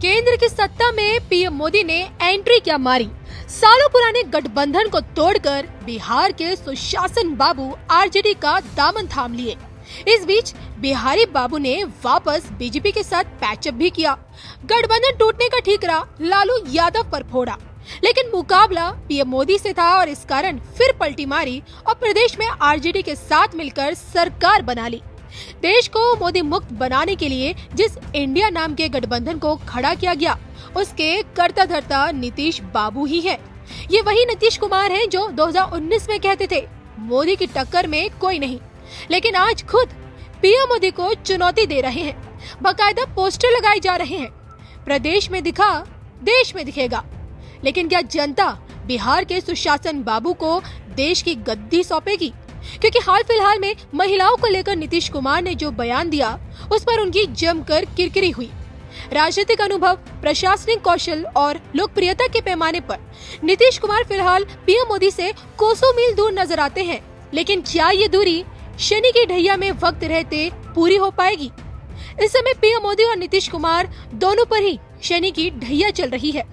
केंद्र की सत्ता में पीएम मोदी ने एंट्री क्या मारी। सालों पुराने गठबंधन को तोड़कर बिहार के सुशासन बाबू आरजेडी का दामन थाम लिए। इस बीच बिहारी बाबू ने वापस बीजेपी के साथ पैचअप भी किया। गठबंधन टूटने का ठीकरा लालू यादव पर फोड़ा, लेकिन मुकाबला पीएम मोदी से था और इस कारण फिर पलटी मारी और प्रदेश में आरजेडी के साथ मिलकर सरकार बना ली। देश को मोदी मुक्त बनाने के लिए जिस इंडिया नाम के गठबंधन को खड़ा किया गया, उसके कर्ता धर्ता नीतीश बाबू ही है। ये वही नीतीश कुमार हैं जो 2019 में कहते थे मोदी की टक्कर में कोई नहीं, लेकिन आज खुद पीएम मोदी को चुनौती दे रहे हैं। बाकायदा पोस्टर लगाए जा रहे हैं, प्रदेश में दिखा देश में दिखेगा। लेकिन क्या जनता बिहार के सुशासन बाबू को देश की गद्दी सौंपेगी? क्योंकि हाल फिलहाल में महिलाओं को लेकर नीतीश कुमार ने जो बयान दिया, उस पर उनकी जमकर किरकिरी हुई। राजनीतिक अनुभव, प्रशासनिक कौशल और लोकप्रियता के पैमाने पर नीतीश कुमार फिलहाल पीएम मोदी से कोसों मील दूर नजर आते हैं। लेकिन क्या ये दूरी शनि की ढैया में वक्त रहते पूरी हो पाएगी? इस समय पीएम मोदी और नीतीश कुमार दोनों पर ही शनि की ढैया चल रही है।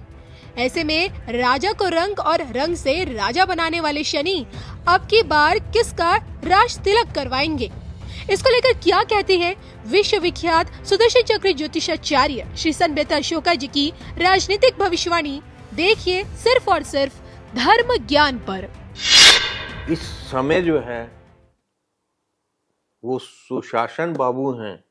ऐसे में राजा को रंग और रंग से राजा बनाने वाले शनि अब की बार किसका राज तिलक करवाएंगे? इसको लेकर क्या कहती है विश्व विख्यात सुदर्शन चक्र ज्योतिषाचार्य श्री संत अशोका जी की राजनीतिक भविष्यवाणी? देखिए सिर्फ और सिर्फ धर्म ज्ञान पर। इस समय जो है वो सुशासन बाबू हैं,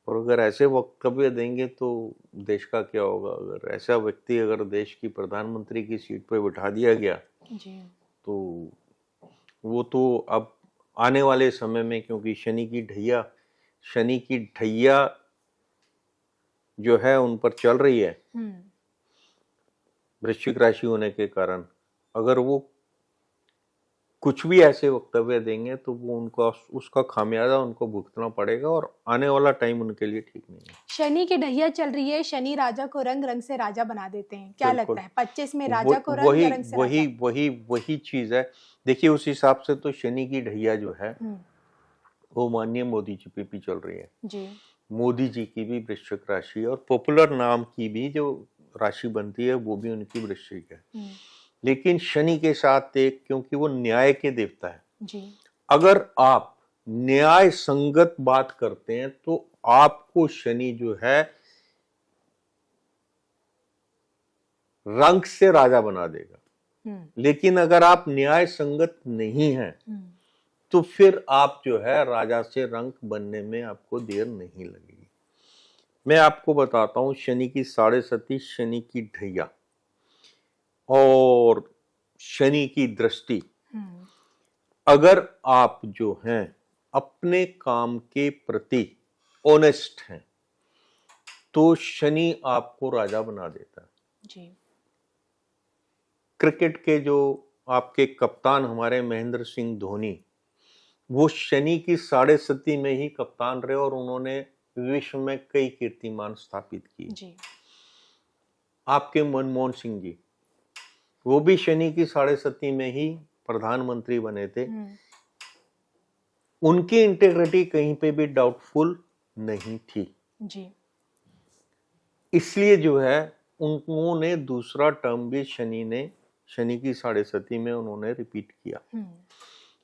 और अगर ऐसे वक्तव्य देंगे तो देश का क्या होगा। अगर ऐसा व्यक्ति अगर देश की प्रधानमंत्री की सीट पर बिठा दिया गया जी, तो वो तो अब आने वाले समय में, क्योंकि शनि की ढैया जो है उन पर चल रही है वृश्चिक राशि होने के कारण, अगर वो कुछ भी ऐसे वक्तव्य देंगे तो वो उनका उसका खामियाजा उनको भुगतना पड़ेगा, और आने वाला टाइम उनके लिए ठीक नहीं है। शनि की ढैया चल रही है, शनि राजा को रंग रंग से राजा बना देते हैं। क्या लगता है 25 में राजा को रंग रंग से वही चीज है। देखिए उस हिसाब से तो शनि की ढैया जो है वो माननीय मोदी जी पे भी चल रही है जी। मोदी जी की भी वृश्चिक राशि, और पॉपुलर नाम की भी जो राशि बनती है वो भी उनकी वृश्चिक है। लेकिन शनि के साथ एक, क्योंकि वो न्याय के देवता है जी। अगर आप न्याय संगत बात करते हैं तो आपको शनि जो है रंग से राजा बना देगा। लेकिन अगर आप न्याय संगत नहीं हैं तो फिर आप जो है राजा से रंग बनने में आपको देर नहीं लगेगी। मैं आपको बताता हूं शनि की 7.5 शनि की ढैया और शनि की दृष्टि। अगर आप जो हैं अपने काम के प्रति ऑनेस्ट हैं तो शनि आपको राजा बना देता है जी। क्रिकेट के जो आपके कप्तान हमारे महेंद्र सिंह धोनी, वो शनि की 7.5 में ही कप्तान रहे और उन्होंने विश्व में कई कीर्तिमान स्थापित किए जी। आपके मनमोहन सिंह जी, वो भी शनि की 7.5 में ही प्रधानमंत्री बने थे। उनकी इंटेग्रिटी कहीं पे भी डाउटफुल नहीं थी जी। इसलिए जो है उन्होंने दूसरा टर्म भी शनि की 7.5 में उन्होंने रिपीट किया।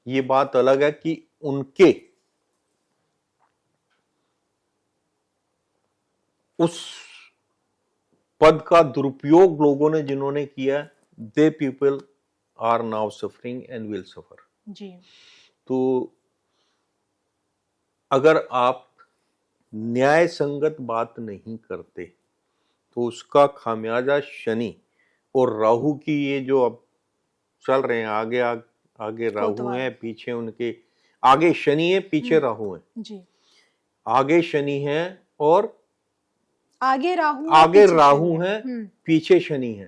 ये बात अलग है कि उनके उस पद का दुरुपयोग लोगों ने जिन्होंने किया, they people are now suffering and will suffer जी। तो अगर आप न्याय संगत बात नहीं करते तो उसका खामियाजा शनि और राहु की ये जो अब चल रहे हैं, आगे राहु है, पीछे उनके आगे शनि है, पीछे राहु है जी। आगे शनि है और आगे राहु है, पीछे शनि है।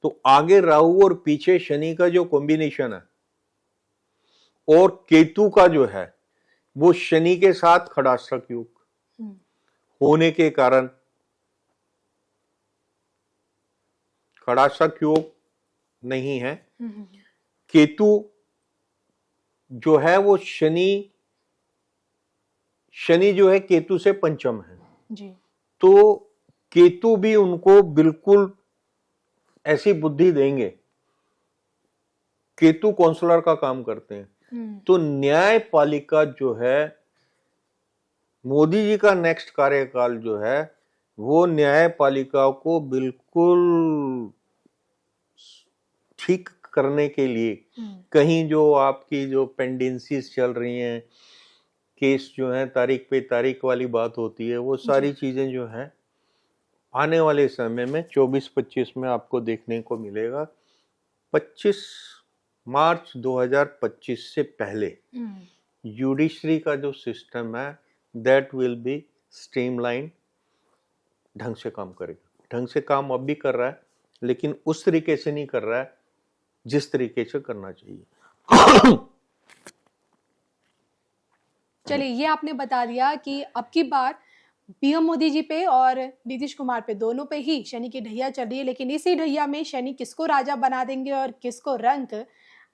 तो आगे राहु और पीछे शनि का जो कॉम्बिनेशन है और केतु का जो है वो शनि के साथ खड़ाष्टक योग होने के कारण, खड़ाष्टक योग नहीं है, केतु जो है वो शनि जो है केतु से पंचम है जी। तो केतु भी उनको बिल्कुल ऐसी बुद्धि देंगे। केतु काउंसलर का काम करते हैं। तो न्यायपालिका जो है, मोदी जी का नेक्स्ट कार्यकाल जो है वो न्यायपालिका को बिल्कुल ठीक करने के लिए, कहीं जो आपकी जो पेंडेंसीज चल रही हैं, केस जो है तारीख पे तारीख वाली बात होती है, वो सारी चीजें जो है आने वाले समय में 24-25 में आपको देखने को मिलेगा। 25 मार्च 2025 से पहले जुडिशरी का जो सिस्टम है दैट विल बी स्ट्रीमलाइन, ढंग से काम करेगा। ढंग से काम अब भी कर रहा है, लेकिन उस तरीके से नहीं कर रहा है जिस तरीके से करना चाहिए। चलिए, ये आपने बता दिया कि अब की बार पीएम मोदी जी पे और नीतीश कुमार पे, दोनों पे ही शनि की ढैया चल रही है। लेकिन इसी ढैया में शनि किसको राजा बना देंगे और किसको रंक,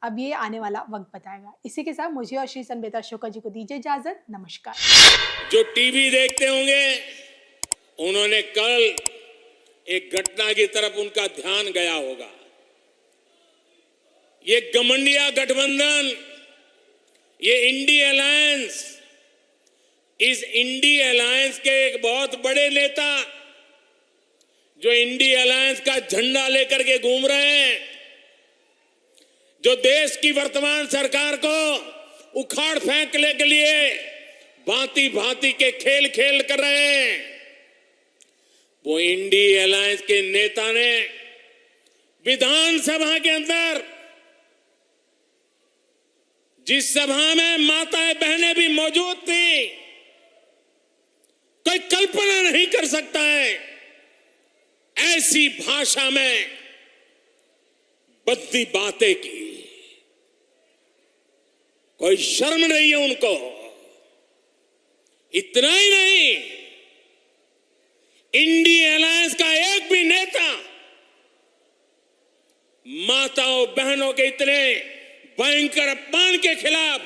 अब ये आने वाला वक्त बताएगा। इसी के साथ मुझे और श्री संवेता शुक्ला जी को दीजिए इजाजत। नमस्कार। जो टीवी देखते होंगे, उन्होंने कल एक घटना की तरफ उनका ध्यान गया होगा। ये गठबंधन गठबंधन, ये इंडी अलायंस, इस इंडी अलायंस के एक बहुत बड़े नेता जो इंडी अलायंस का झंडा लेकर के घूम रहे हैं, जो देश की वर्तमान सरकार को उखाड़ फेंकने के लिए भांति भांति के खेल खेल कर रहे हैं, वो इंडी अलायंस के नेता ने विधानसभा के अंदर, जिस सभा में माताएं बहनें भी मौजूद थी, कोई कल्पना नहीं कर सकता है ऐसी भाषा में बद्दी बातें की। कोई शर्म नहीं है उनको। इतना ही नहीं, इंडी अलायंस का एक भी नेता माताओं बहनों के इतने भयंकर अपमान के खिलाफ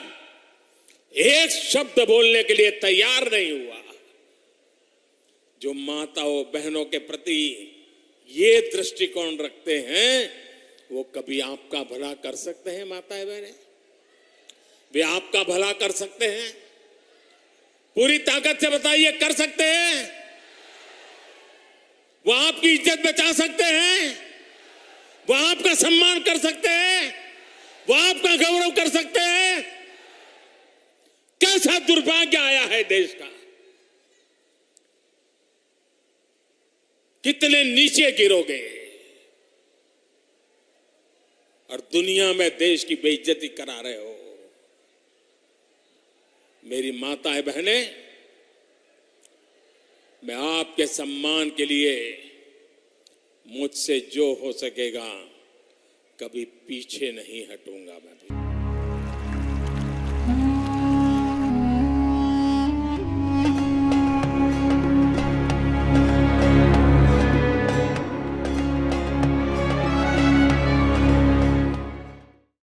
एक शब्द बोलने के लिए तैयार नहीं हुआ। जो माताओं बहनों के प्रति ये दृष्टिकोण रखते हैं, वो कभी आपका भला कर सकते हैं? माताएं बहनें, वे आपका भला कर सकते हैं? पूरी ताकत से बताइए, कर सकते हैं? वो आपकी इज्जत बचा सकते हैं? वो आपका सम्मान कर सकते हैं? वो आपका गौरव कर सकते हैं? कैसा दुर्भाग्य आया है देश का। कितने नीचे गिरोगे और दुनिया में देश की बेइज्जती करा रहे हो। मेरी माताएं बहनें, मैं आपके सम्मान के लिए मुझसे जो हो सकेगा कभी पीछे नहीं हटूंगा। मैं